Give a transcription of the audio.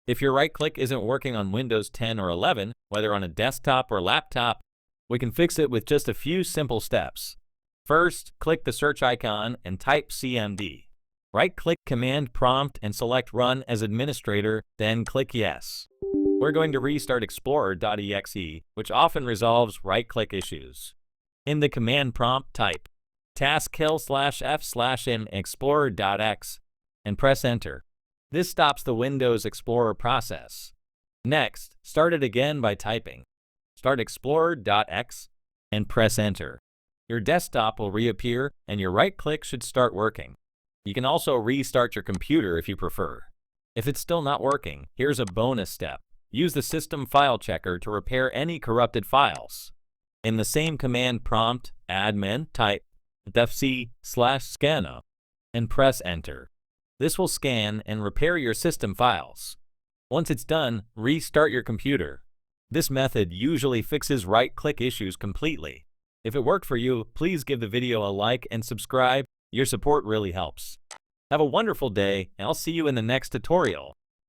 If your right click isn't working on Windows 10 or 11, whether on a desktop or laptop, we can fix it with just a few simple steps. First, click the search icon and type CMD. Right-click Command Prompt and select Run as Administrator, then click Yes. We're going to restart Explorer.exe, which often resolves right-click issues. In the command prompt, type taskkill/f/in explorer.x and press Enter. This stops the Windows Explorer process. Next, start it again by typing start explorer.x and press Enter. Your desktop will reappear and your right-click should start working. You can also restart your computer if you prefer. If it's still not working, here's a bonus step. Use the System File Checker to repair any corrupted files. In the same command prompt, admin, type defc/scanner and press Enter. This will scan and repair your system files. Once it's done, restart your computer. This method usually fixes right-click issues completely. If it worked for you, please give the video a like and subscribe. Your support really helps. Have a wonderful day, and I'll see you in the next tutorial.